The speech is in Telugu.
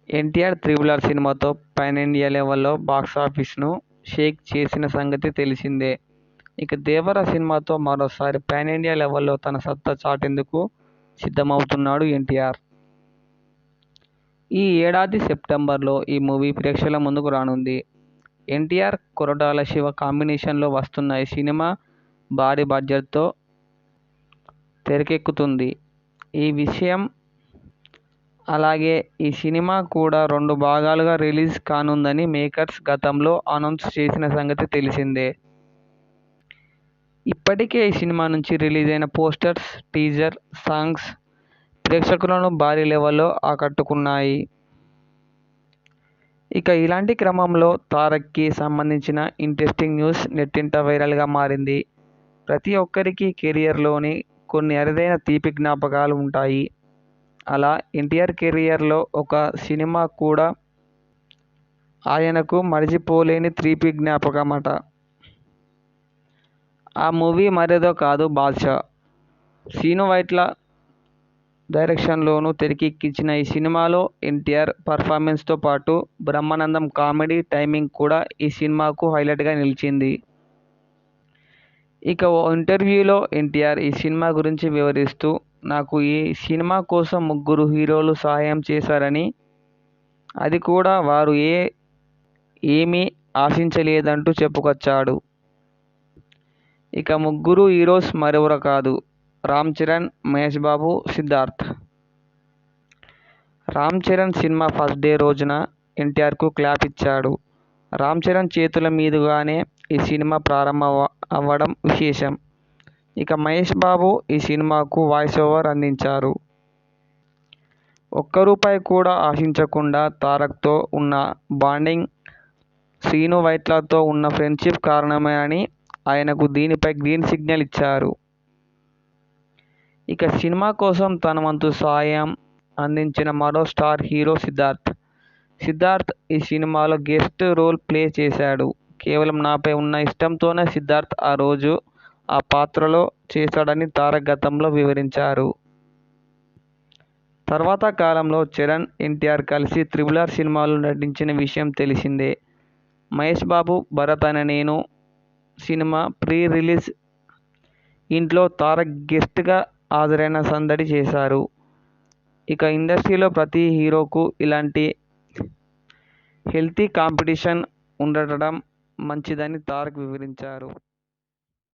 ఎన్టీఆర్ 'త్రిబుల్ ఆర్' సినిమాతో పాన్ ఇండియా లెవెల్లో బాక్సాఫీస్ను షేక్ చేసిన సంగతి తెలిసిందే. ఇక 'దేవర' సినిమాతో మరోసారి పాన్ ఇండియా లెవెల్లో తన సత్తా చాటేందుకు సిద్ధమవుతున్నాడు ఎన్టీఆర్. ఈ ఏడాది సెప్టెంబర్లో ఈ మూవీ ప్రేక్షకుల ముందుకు రానుంది. ఎన్టీఆర్, కొరటాల శివ కాంబినేషన్లో వస్తున్న ఈ సినిమా భారీ బడ్జెట్తో తెరకెక్కుతుంది. ఈ విషయం అలాగే ఈ సినిమా కూడా 2 భాగాలుగా రిలీజ్ కానుందని మేకర్స్ గతంలో అనౌన్స్ చేసిన సంగతి తెలిసిందే. ఇప్పటికే ఈ సినిమా నుంచి రిలీజ్ అయిన పోస్టర్స్, టీజర్, సాంగ్స్ ప్రేక్షకులను భారీ లెవెల్లో ఆకట్టుకున్నాయి. ఇక ఇలాంటి క్రమంలో తారక్కి సంబంధించిన ఇంట్రెస్టింగ్ న్యూస్ నెట్టింట వైరల్గా మారింది. ప్రతి ఒక్కరికి కెరియర్లోని కొన్ని అరుదైన తీపి జ్ఞాపకాలు ఉంటాయి. అలా ఎన్టీఆర్ కెరియర్లో ఒక సినిమా కూడా ఆయనకు మరిచిపోలేని తీపి జ్ఞాపకమట. ఆ మూవీ మరేదో కాదు 'బాద్షా'. శ్రీను వైట్ల డైరెక్షన్లోనూ తెరకెక్కించిన ఈ సినిమాలో ఎన్టీఆర్ పర్ఫార్మెన్స్తో పాటు బ్రహ్మానందం కామెడీ టైమింగ్ కూడా ఈ సినిమాకు హైలైట్గా నిలిచింది. ఇక ఓ ఇంటర్వ్యూలో ఎన్టీఆర్ ఈ సినిమా గురించి వివరిస్తూ, నాకు ఈ సినిమా కోసం 3 హీరోలు సహాయం చేశారని, అది కూడా వారు ఏమీ ఆశించలేదంటూ చెప్పుకొచ్చాడు. ఇక 3 హీరోస్ మరెవరో కాదు, రామ్ చరణ్, మహేష్ బాబు, సిద్ధార్థ్. రామ్ చరణ్ సినిమా ఫస్ట్ డే రోజున ఎన్టీఆర్కు క్లాప్ ఇచ్చాడు. రామ్ చరణ్ చేతుల మీదుగానే ఈ సినిమా ప్రారంభం అవ్వడం విశేషం. ఇక మహేష్ బాబు ఈ సినిమాకు వాయిస్ ఓవర్ అందించారు. ఒక్క రూపాయి కూడా ఆశించకుండా తారక్తో ఉన్న బాండింగ్, శ్రీను వైట్లతో ఉన్న ఫ్రెండ్షిప్ కారణమేనని ఆయనకు దీనిపై గ్రీన్ సిగ్నల్ ఇచ్చారు. ఇక సినిమా కోసం తన వంతు సాయం అందించిన మరో స్టార్ హీరో సిద్ధార్థ్. సిద్ధార్థ్ ఈ సినిమాలో గెస్ట్ రోల్ ప్లే చేశాడు. కేవలం నాపై ఉన్న ఇష్టంతోనే సిద్ధార్థ్ ఆ రోజు ఆ పాత్రలో చేశాడని తారక్ గతంలో వివరించారు. తర్వాత కాలంలో చరణ్, ఎన్టీఆర్ కలిసి 'త్రిబుల్ ఆర్' సినిమాలో నటించిన విషయం తెలిసిందే. మహేష్ బాబు 'భరత్ అనే నేను' సినిమా ప్రీ రిలీజ్ ఈవెంట్లో తారక్ గెస్ట్గా హాజరైన సందడి చేశారు. ఇక ఇండస్ట్రీలో ప్రతి హీరోకు ఇలాంటి హెల్తీ కాంపిటీషన్ ఉండటం మంచిదని తారక్ వివరించారు.